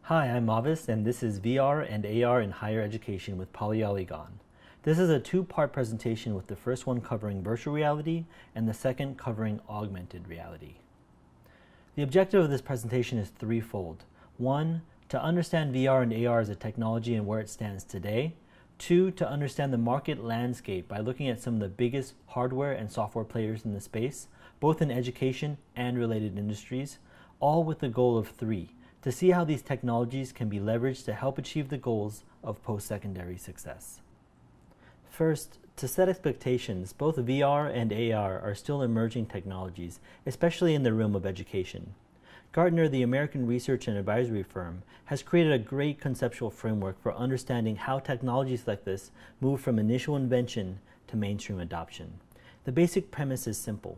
Hi, I'm Mavis, and this is VR and AR in Higher Education with Polyolygon. This is a two-part presentation with the first one covering virtual reality and the second covering augmented reality. The objective of this presentation is threefold. One, to understand VR and AR as a technology and where it stands today. Two, to understand the market landscape by looking at some of the biggest hardware and software players in the space, both in education and related industries, all with the goal of three, to see how these technologies can be leveraged to help achieve the goals of post-secondary success. First, to set expectations, both VR and AR are still emerging technologies, especially in the realm of education. Gartner, the American research and advisory firm, has created a great conceptual framework for understanding how technologies like this move from initial invention to mainstream adoption. The basic premise is simple.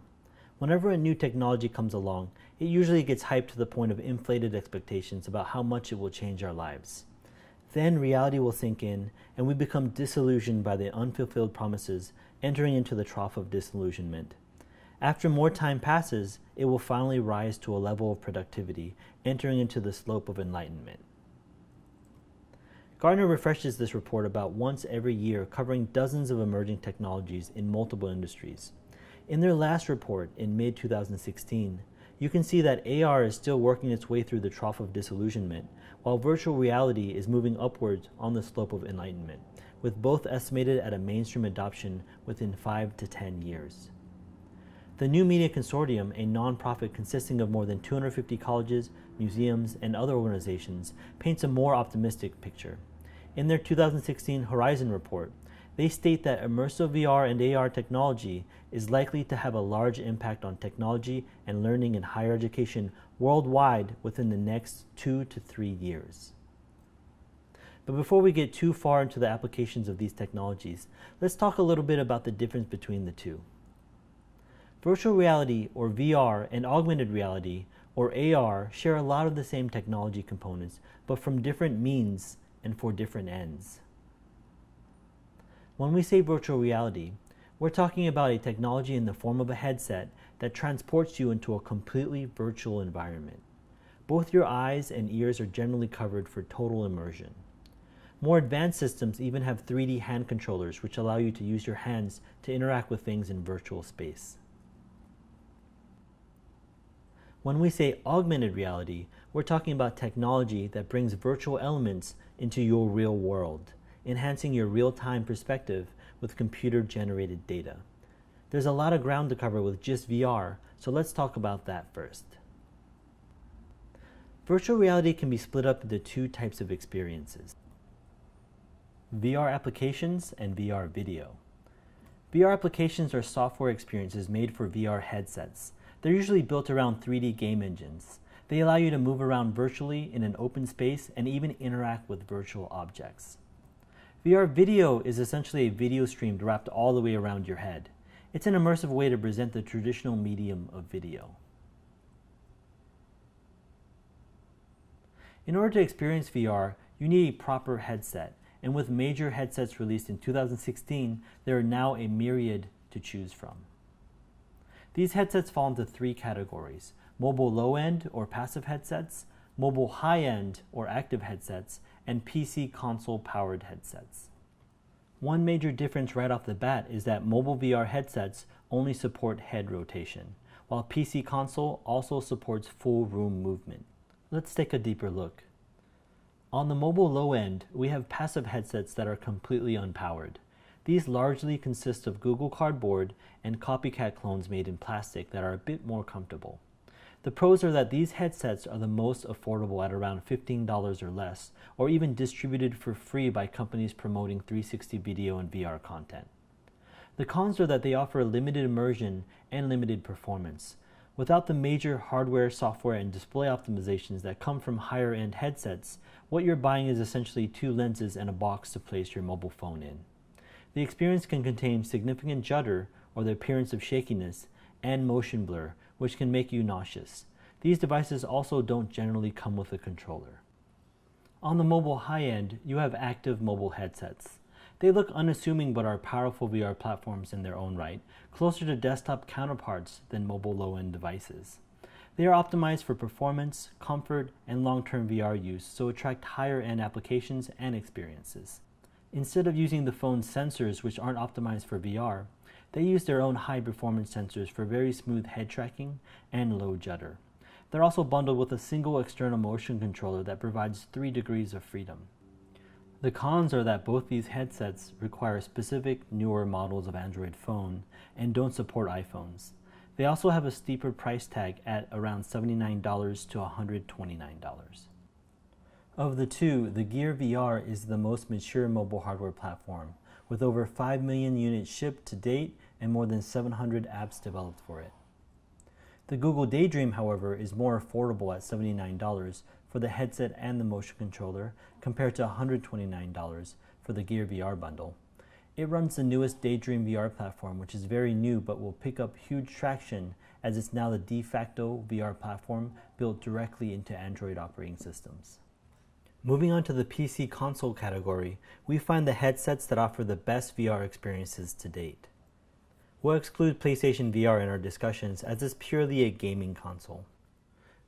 Whenever a new technology comes along, it usually gets hyped to the point of inflated expectations about how much it will change our lives. Then reality will sink in, and we become disillusioned by the unfulfilled promises, entering into the trough of disillusionment. After more time passes, it will finally rise to a level of productivity, entering into the slope of enlightenment. Gartner refreshes this report about once every year, covering dozens of emerging technologies in multiple industries. In their last report in mid-2016, you can see that AR is still working its way through the trough of disillusionment, while virtual reality is moving upwards on the slope of enlightenment, with both estimated at a mainstream adoption within 5 to 10 years. The New Media Consortium, a nonprofit consisting of more than 250 colleges, museums, and other organizations, paints a more optimistic picture. In their 2016 Horizon report, they state that immersive VR and AR technology is likely to have a large impact on technology and learning in higher education worldwide within the next 2 to 3 years. But before we get too far into the applications of these technologies, let's talk a little bit about the difference between the two. Virtual reality, or VR, and augmented reality, or AR, share a lot of the same technology components, but from different means and for different ends. When we say virtual reality, we're talking about a technology in the form of a headset that transports you into a completely virtual environment. Both your eyes and ears are generally covered for total immersion. More advanced systems even have 3D hand controllers, which allow you to use your hands to interact with things in virtual space. When we say augmented reality, we're talking about technology that brings virtual elements into your real world, enhancing your real-time perspective with computer-generated data. There's a lot of ground to cover with just VR, so let's talk about that first. Virtual reality can be split up into two types of experiences: VR applications and VR video. VR applications are software experiences made for VR headsets. They're usually built around 3D game engines. They allow you to move around virtually in an open space and even interact with virtual objects. VR video is essentially a video stream wrapped all the way around your head. It's an immersive way to present the traditional medium of video. In order to experience VR, you need a proper headset, and with major headsets released in 2016, there are now a myriad to choose from. These headsets fall into three categories: mobile low-end or passive headsets, mobile high-end or active headsets, and PC console-powered headsets. One major difference right off the bat is that mobile VR headsets only support head rotation, while PC console also supports full room movement. Let's take a deeper look. On the mobile low end, we have passive headsets that are completely unpowered. These largely consist of Google Cardboard and copycat clones made in plastic that are a bit more comfortable. The pros are that these headsets are the most affordable at around $15 or less, or even distributed for free by companies promoting 360 video and VR content. The cons are that they offer limited immersion and limited performance. Without the major hardware, software, and display optimizations that come from higher-end headsets, what you're buying is essentially two lenses and a box to place your mobile phone in. The experience can contain significant judder, or the appearance of shakiness, and motion blur, which can make you nauseous. These devices also don't generally come with a controller. On the mobile high end, you have active mobile headsets. They look unassuming but are powerful VR platforms in their own right, closer to desktop counterparts than mobile low-end devices. They are optimized for performance, comfort, and long-term VR use, so attract higher-end applications and experiences. Instead of using the phone's sensors, which aren't optimized for VR, they use their own high-performance sensors for very smooth head tracking and low judder. They're also bundled with a single external motion controller that provides 3 degrees of freedom. The cons are that both these headsets require specific newer models of Android phone and don't support iPhones. They also have a steeper price tag at around $79 to $129. Of the two, the Gear VR is the most mature mobile hardware platform, with over 5 million units shipped to date and more than 700 apps developed for it. The Google Daydream, however, is more affordable at $79 for the headset and the motion controller compared to $129 for the Gear VR bundle. It runs the newest Daydream VR platform, which is very new but will pick up huge traction as it's now the de facto VR platform built directly into Android operating systems. Moving on to the PC console category, we find the headsets that offer the best VR experiences to date. We'll exclude PlayStation VR in our discussions as it's purely a gaming console.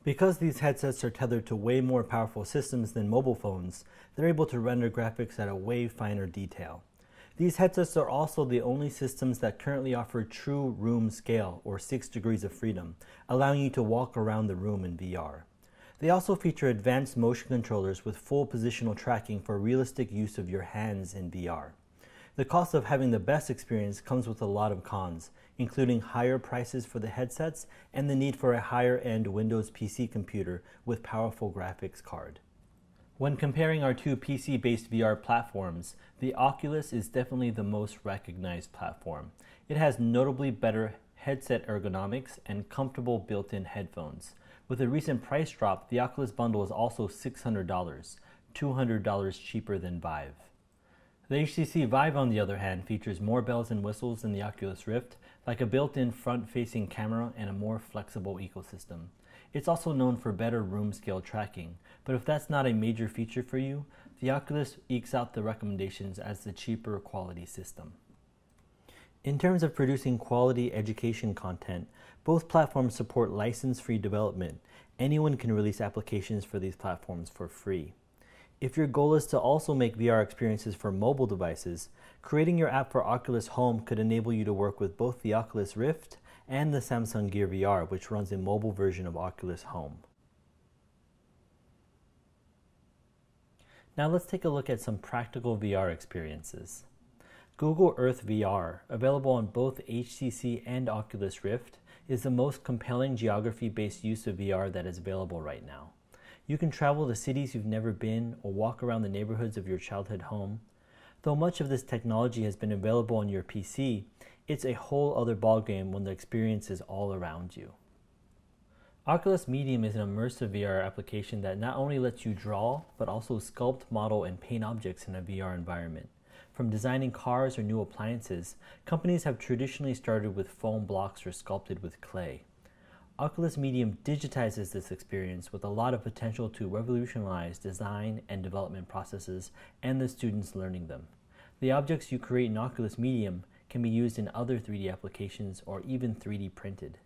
Because these headsets are tethered to way more powerful systems than mobile phones, they're able to render graphics at a way finer detail. These headsets are also the only systems that currently offer true room scale, or 6 degrees of freedom, allowing you to walk around the room in VR. They also feature advanced motion controllers with full positional tracking for realistic use of your hands in VR. The cost of having the best experience comes with a lot of cons, including higher prices for the headsets and the need for a higher-end Windows PC computer with powerful graphics card. When comparing our two PC-based VR platforms, the Oculus is definitely the most recognized platform. It has notably better headset ergonomics and comfortable built-in headphones. With a recent price drop, the Oculus bundle is also $600, $200 cheaper than Vive. The HTC Vive, on the other hand, features more bells and whistles than the Oculus Rift, like a built-in front-facing camera and a more flexible ecosystem. It's also known for better room scale tracking, but if that's not a major feature for you, the Oculus ekes out the recommendations as the cheaper quality system. In terms of producing quality education content, both platforms support license-free development. Anyone can release applications for these platforms for free. If your goal is to also make VR experiences for mobile devices, creating your app for Oculus Home could enable you to work with both the Oculus Rift and the Samsung Gear VR, which runs a mobile version of Oculus Home. Now let's take a look at some practical VR experiences. Google Earth VR, available on both HTC and Oculus Rift, is the most compelling geography-based use of VR that is available right now. You can travel to cities you've never been or walk around the neighborhoods of your childhood home. Though much of this technology has been available on your PC, it's a whole other ballgame when the experience is all around you. Oculus Medium is an immersive VR application that not only lets you draw, but also sculpt, model, and paint objects in a VR environment. From designing cars or new appliances, companies have traditionally started with foam blocks or sculpted with clay. Oculus Medium digitizes this experience with a lot of potential to revolutionize design and development processes and the students learning them. The objects you create in Oculus Medium can be used in other 3D applications or even 3D printed.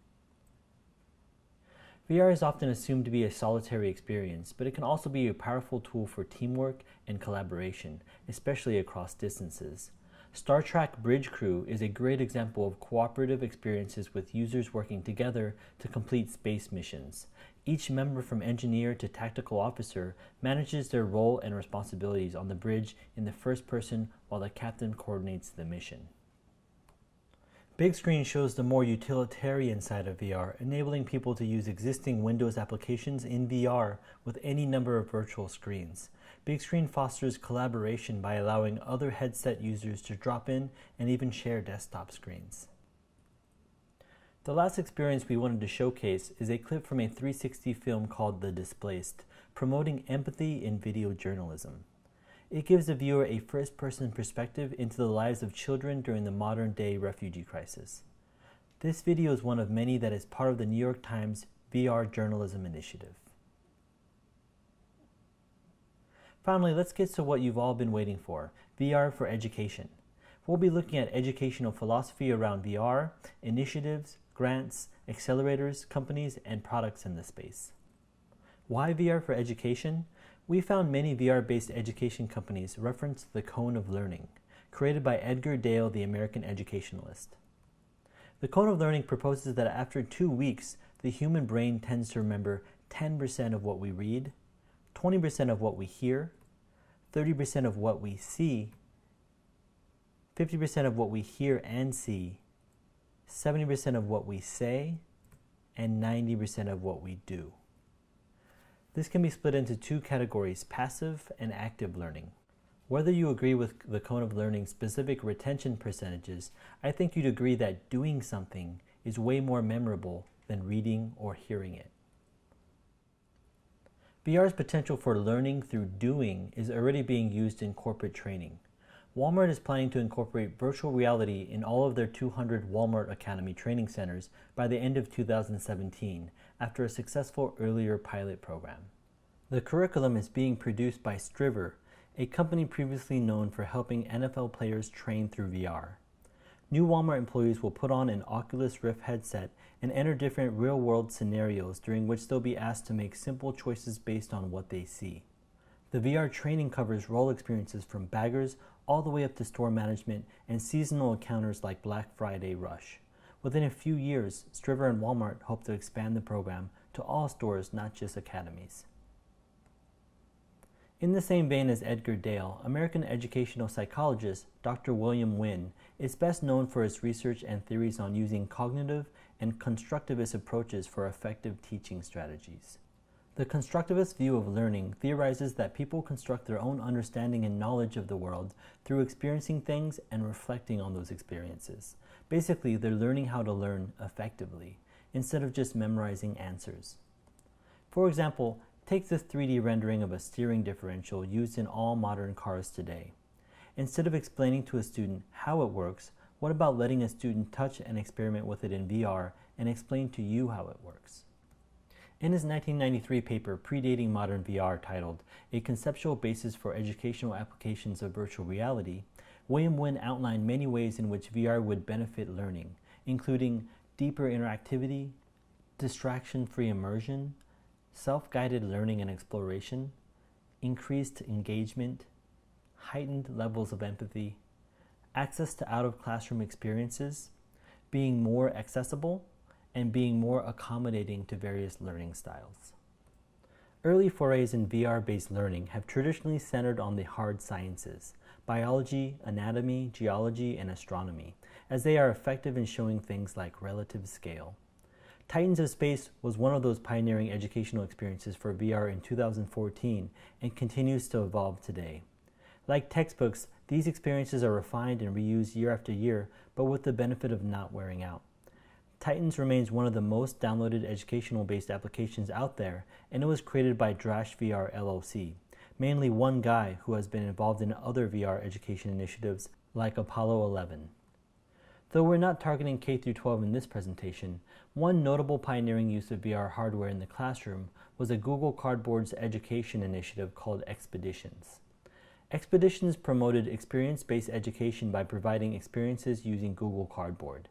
VR is often assumed to be a solitary experience, but it can also be a powerful tool for teamwork and collaboration, especially across distances. Star Trek Bridge Crew is a great example of cooperative experiences with users working together to complete space missions. Each member, from engineer to tactical officer, manages their role and responsibilities on the bridge in the first person while the captain coordinates the mission. Big Screen shows the more utilitarian side of VR, enabling people to use existing Windows applications in VR with any number of virtual screens. Big Screen fosters collaboration by allowing other headset users to drop in and even share desktop screens. The last experience we wanted to showcase is a clip from a 360 film called The Displaced, promoting empathy in video journalism. It gives the viewer a first-person perspective into the lives of children during the modern-day refugee crisis. This video is one of many that is part of the New York Times VR Journalism Initiative. Finally, let's get to what you've all been waiting for, VR for education. We'll be looking at educational philosophy around VR, initiatives, grants, accelerators, companies, and products in the space. Why VR for education? We found many VR-based education companies reference the Cone of Learning, created by Edgar Dale, the American educationalist. The Cone of Learning proposes that after 2 weeks, the human brain tends to remember 10% of what we read, 20% of what we hear, 30% of what we see, 50% of what we hear and see, 70% of what we say, and 90% of what we do. This can be split into 2 categories, passive and active learning. Whether you agree with the Cone of Learning's specific retention percentages, I think you'd agree that doing something is way more memorable than reading or hearing it. VR's potential for learning through doing is already being used in corporate training. Walmart is planning to incorporate virtual reality in all of their 200 Walmart Academy training centers by the end of 2017, after a successful earlier pilot program. The curriculum is being produced by Striver, a company previously known for helping NFL players train through VR. New Walmart employees will put on an Oculus Rift headset and enter different real-world scenarios during which they'll be asked to make simple choices based on what they see. The VR training covers role experiences from baggers all the way up to store management and seasonal encounters like Black Friday rush. Within a few years, Striver and Walmart hope to expand the program to all stores, not just academies. In the same vein as Edgar Dale, American educational psychologist Dr. William Wynn is best known for his research and theories on using cognitive and constructivist approaches for effective teaching strategies. The constructivist view of learning theorizes that people construct their own understanding and knowledge of the world through experiencing things and reflecting on those experiences. Basically, they're learning how to learn effectively, instead of just memorizing answers. For example, take this 3D rendering of a steering differential used in all modern cars today. Instead of explaining to a student how it works, what about letting a student touch and experiment with it in VR and explain to you how it works? In his 1993 paper predating modern VR titled A Conceptual Basis for Educational Applications of Virtual Reality, William Wynn outlined many ways in which VR would benefit learning, including deeper interactivity, distraction-free immersion, self-guided learning and exploration, increased engagement, heightened levels of empathy, access to out-of-classroom experiences, being more accessible, and being more accommodating to various learning styles. Early forays in VR-based learning have traditionally centered on the hard sciences, biology, anatomy, geology, and astronomy, as they are effective in showing things like relative scale. Titans of Space was one of those pioneering educational experiences for VR in 2014 and continues to evolve today. Like textbooks, these experiences are refined and reused year after year, but with the benefit of not wearing out. Titans remains one of the most downloaded educational-based applications out there, and it was created by Drash VR LLC, mainly one guy who has been involved in other VR education initiatives like Apollo 11. Though we're not targeting K-12 in this presentation, one notable pioneering use of VR hardware in the classroom was a Google Cardboard's education initiative called Expeditions. Expeditions promoted experience-based education by providing experiences using Google Cardboard.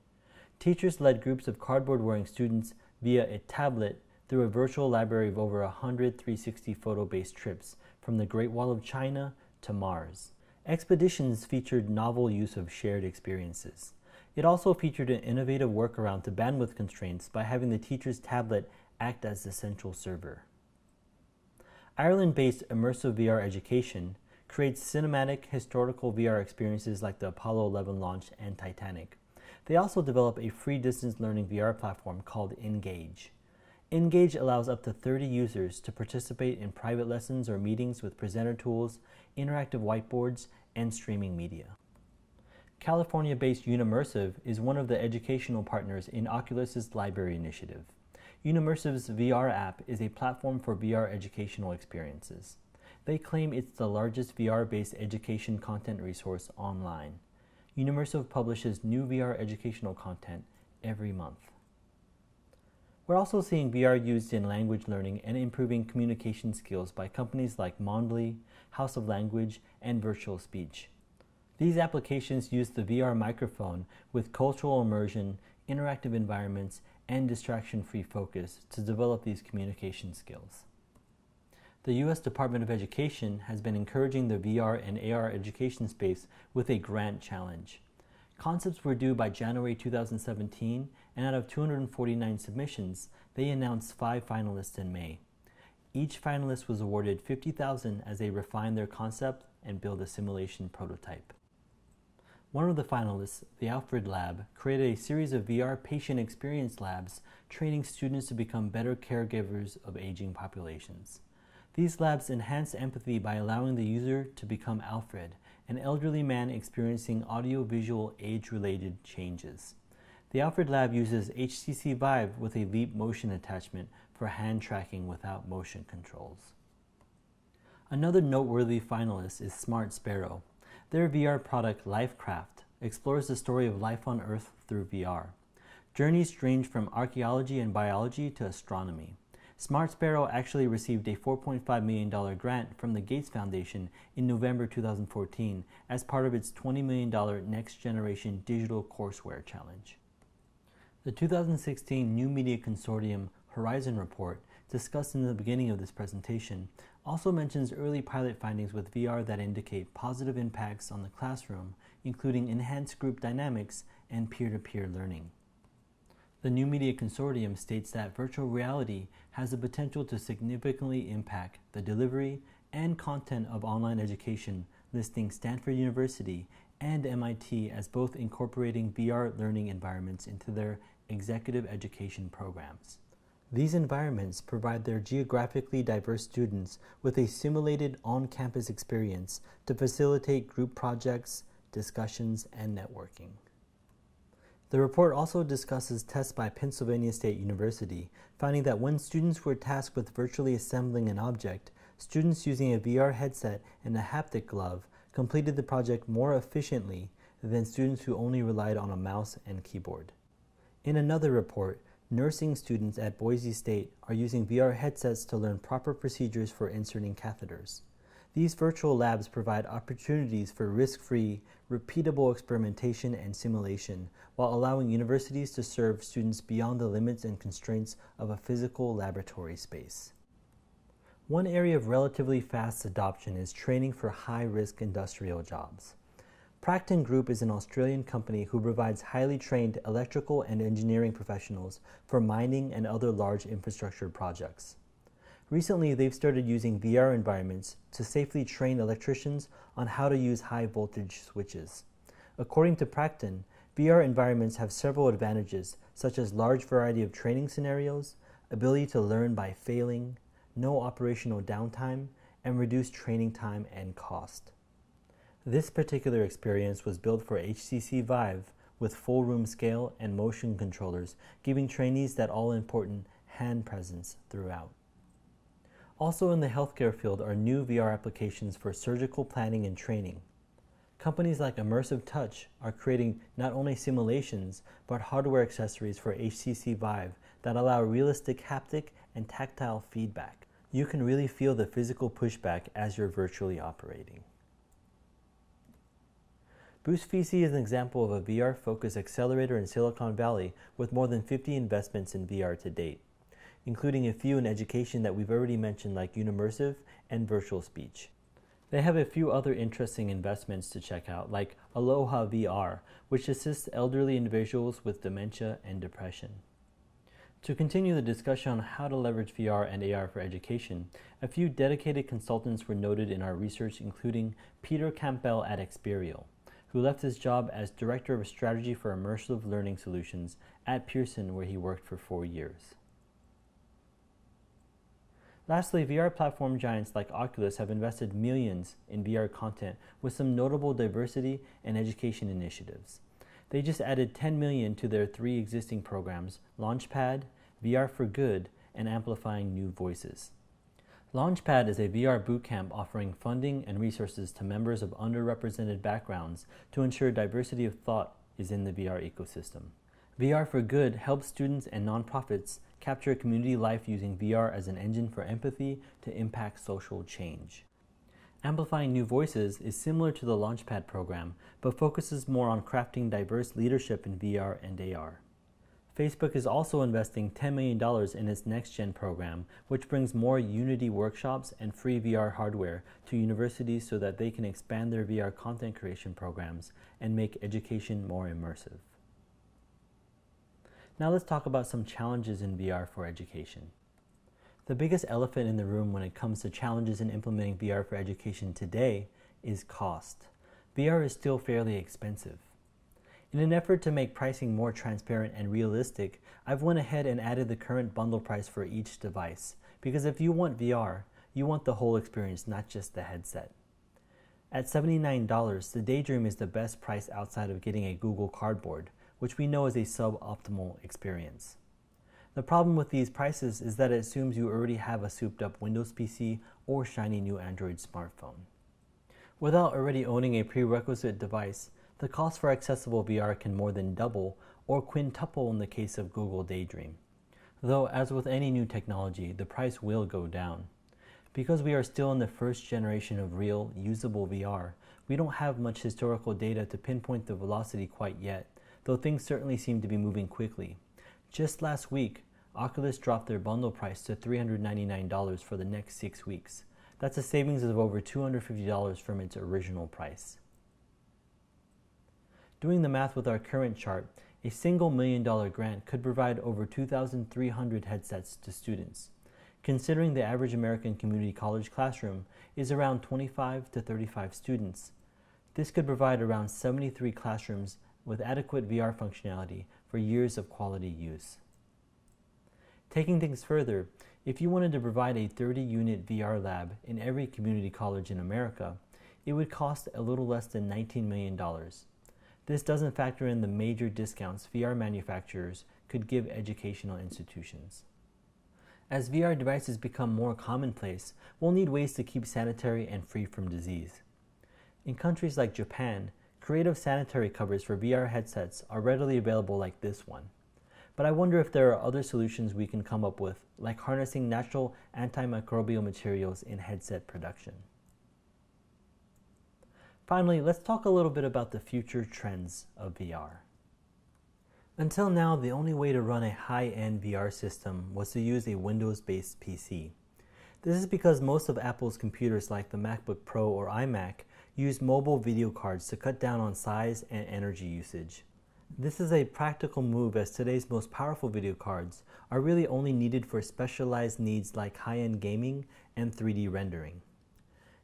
Teachers led groups of cardboard-wearing students via a tablet through a virtual library of over 100 360 photo-based trips, from the Great Wall of China to Mars. Expeditions featured novel use of shared experiences. It also featured an innovative workaround to bandwidth constraints by having the teacher's tablet act as the central server. Ireland-based Immersive VR Education creates cinematic, historical VR experiences like the Apollo 11 launch and Titanic. They also develop a free distance learning VR platform called Engage. Engage allows up to 30 users to participate in private lessons or meetings with presenter tools, interactive whiteboards, and streaming media. California-based Unimmersive is one of the educational partners in Oculus's Library Initiative. Unimmersive's VR app is a platform for VR educational experiences. They claim it's the largest VR-based education content resource online. Unimmersive publishes new VR educational content every month. We're also seeing VR used in language learning and improving communication skills by companies like Mondly, House of Language, and Virtual Speech. These applications use the VR microphone with cultural immersion, interactive environments, and distraction-free focus to develop these communication skills. The U.S. Department of Education has been encouraging the VR and AR education space with a grant challenge. Concepts were due by January 2017, and out of 249 submissions, they announced 5 finalists in May. Each finalist was awarded $50,000 as they refine their concept and build a simulation prototype. One of the finalists, the Alfred Lab, created a series of VR patient experience labs training students to become better caregivers of aging populations. These labs enhance empathy by allowing the user to become Alfred, an elderly man experiencing audio-visual age-related changes. The Alfred Lab uses HTC Vive with a Leap motion attachment for hand tracking without motion controls. Another noteworthy finalist is Smart Sparrow. Their VR product, LifeCraft, explores the story of life on Earth through VR. Journeys range from archaeology and biology to astronomy. Smart Sparrow actually received a $4.5 million grant from the Gates Foundation in November 2014 as part of its $20 million Next Generation Digital Courseware Challenge. The 2016 New Media Consortium Horizon Report, discussed in the beginning of this presentation, also mentions early pilot findings with VR that indicate positive impacts on the classroom, including enhanced group dynamics and peer-to-peer learning. The New Media Consortium states that virtual reality has the potential to significantly impact the delivery and content of online education, listing Stanford University and MIT as both incorporating VR learning environments into their executive education programs. These environments provide their geographically diverse students with a simulated on-campus experience to facilitate group projects, discussions, and networking. The report also discusses tests by Pennsylvania State University, finding that when students were tasked with virtually assembling an object, students using a VR headset and a haptic glove completed the project more efficiently than students who only relied on a mouse and keyboard. In another report, nursing students at Boise State are using VR headsets to learn proper procedures for inserting catheters. These virtual labs provide opportunities for risk-free, repeatable experimentation and simulation while allowing universities to serve students beyond the limits and constraints of a physical laboratory space. One area of relatively fast adoption is training for high-risk industrial jobs. Practon Group is an Australian company who provides highly trained electrical and engineering professionals for mining and other large infrastructure projects. Recently, they've started using VR environments to safely train electricians on how to use high-voltage switches. According to Practon, VR environments have several advantages, such as large variety of training scenarios, ability to learn by failing, no operational downtime, and reduced training time and cost. This particular experience was built for HTC Vive with full room scale and motion controllers, giving trainees that all-important hand presence throughout. Also in the healthcare field are new VR applications for surgical planning and training. Companies like Immersive Touch are creating not only simulations, but hardware accessories for HTC Vive that allow realistic haptic and tactile feedback. You can really feel the physical pushback as you're virtually operating. Boost VC is an example of a VR-focused accelerator in Silicon Valley with more than 50 investments in VR to date, including a few in education that we've already mentioned like Unimmersive and Virtual Speech. They have a few other interesting investments to check out like Aloha VR, which assists elderly individuals with dementia and depression. To continue the discussion on how to leverage VR and AR for education, a few dedicated consultants were noted in our research, including Peter Campbell at Experial, who left his job as Director of Strategy for Immersive Learning Solutions at Pearson, where he worked for 4 years. Lastly, VR platform giants like Oculus have invested millions in VR content with some notable diversity and education initiatives. They just added $10 million to their 3 existing programs, Launchpad, VR for Good, and Amplifying New Voices. Launchpad is a VR bootcamp offering funding and resources to members of underrepresented backgrounds to ensure diversity of thought is in the VR ecosystem. VR for Good helps students and nonprofits capture community life using VR as an engine for empathy to impact social change. Amplifying New Voices is similar to the Launchpad program, but focuses more on crafting diverse leadership in VR and AR. Facebook is also investing $10 million in its NextGen program, which brings more Unity workshops and free VR hardware to universities so that they can expand their VR content creation programs and make education more immersive. Now let's talk about some challenges in VR for education. The biggest elephant in the room when it comes to challenges in implementing VR for education today is cost. VR is still fairly expensive. In an effort to make pricing more transparent and realistic, I've went ahead and added the current bundle price for each device, because if you want VR, you want the whole experience, not just the headset. At $79, the Daydream is the best price outside of getting a Google Cardboard, which we know is a suboptimal experience. The problem with these prices is that it assumes you already have a souped-up Windows PC or shiny new Android smartphone. Without already owning a prerequisite device, the cost for accessible VR can more than double or quintuple in the case of Google Daydream. Though, as with any new technology, the price will go down. Because we are still in the first generation of real, usable VR, we don't have much historical data to pinpoint the velocity quite yet, though things certainly seem to be moving quickly. Just last week, Oculus dropped their bundle price to $399 for the next 6 weeks. That's a savings of over $250 from its original price. Doing the math with our current chart, a single $1 million grant could provide over 2,300 headsets to students. Considering the average American community college classroom is around 25 to 35 students, this could provide around 73 classrooms with adequate VR functionality for years of quality use. Taking things further, if you wanted to provide a 30-unit VR lab in every community college in America, it would cost a little less than $19 million. This doesn't factor in the major discounts VR manufacturers could give educational institutions. As VR devices become more commonplace, we'll need ways to keep sanitary and free from disease. In countries like Japan, creative sanitary covers for VR headsets are readily available like this one. But I wonder if there are other solutions we can come up with, like harnessing natural antimicrobial materials in headset production. Finally, let's talk a little bit about the future trends of VR. Until now, the only way to run a high-end VR system was to use a Windows-based PC. This is because most of Apple's computers like the MacBook Pro or iMac use mobile video cards to cut down on size and energy usage. This is a practical move as today's most powerful video cards are really only needed for specialized needs like high-end gaming and 3D rendering.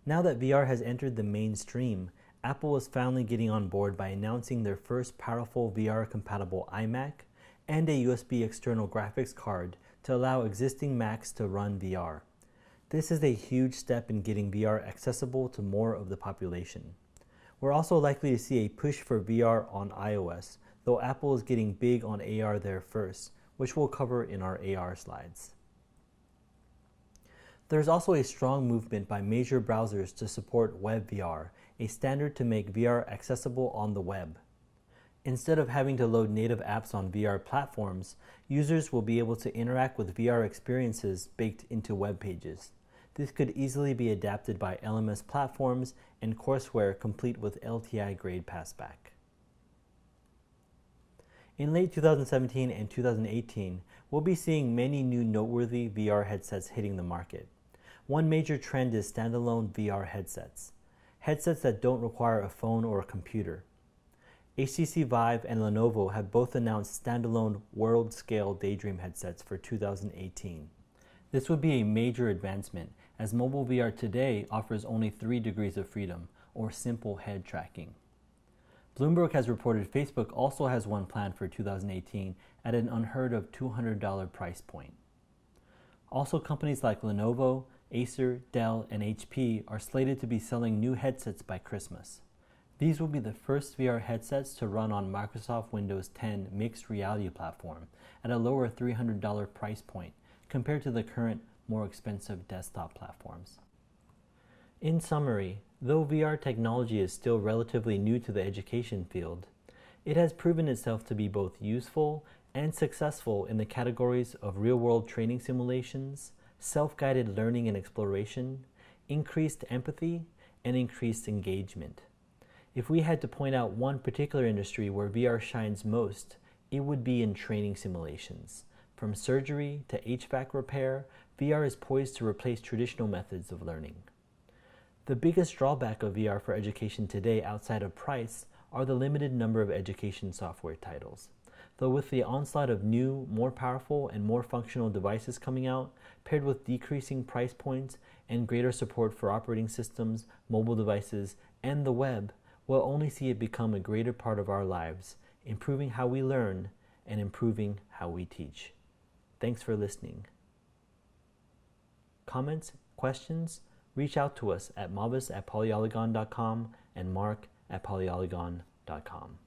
Now that VR has entered the mainstream, Apple is finally getting on board by announcing their first powerful VR-compatible iMac and a USB external graphics card to allow existing Macs to run VR. This is a huge step in getting VR accessible to more of the population. We're also likely to see a push for VR on iOS, though Apple is getting big on AR there first, which we'll cover in our AR slides. There's also a strong movement by major browsers to support WebVR, a standard to make VR accessible on the web. Instead of having to load native apps on VR platforms, users will be able to interact with VR experiences baked into web pages. This could easily be adapted by LMS platforms and courseware complete with LTI grade passback. In late 2017 and 2018, we'll be seeing many new noteworthy VR headsets hitting the market. One major trend is standalone VR headsets. Headsets that don't require a phone or a computer. HTC Vive and Lenovo have both announced standalone world-scale Daydream headsets for 2018. This would be a major advancement, as mobile VR today offers only 3 degrees of freedom, or simple head tracking. Bloomberg has reported Facebook also has one planned for 2018 at an unheard of $200 price point. Also, companies like Lenovo, Acer, Dell, and HP are slated to be selling new headsets by Christmas. These will be the first VR headsets to run on Microsoft Windows 10 mixed reality platform at a lower $300 price point compared to the current, more expensive desktop platforms. In summary, though VR technology is still relatively new to the education field, it has proven itself to be both useful and successful in the categories of real-world training simulations, self-guided learning and exploration, increased empathy, and increased engagement. If we had to point out one particular industry where VR shines most, it would be in training simulations. From surgery to HVAC repair, VR is poised to replace traditional methods of learning. The biggest drawback of VR for education today outside of price are the limited number of education software titles. Though with the onslaught of new, more powerful, and more functional devices coming out, paired with decreasing price points and greater support for operating systems, mobile devices, and the web, we'll only see it become a greater part of our lives, improving how we learn and improving how we teach. Thanks for listening. Comments, questions? Reach out to us at mavis@polyolygon.com and mark@polyolygon.com.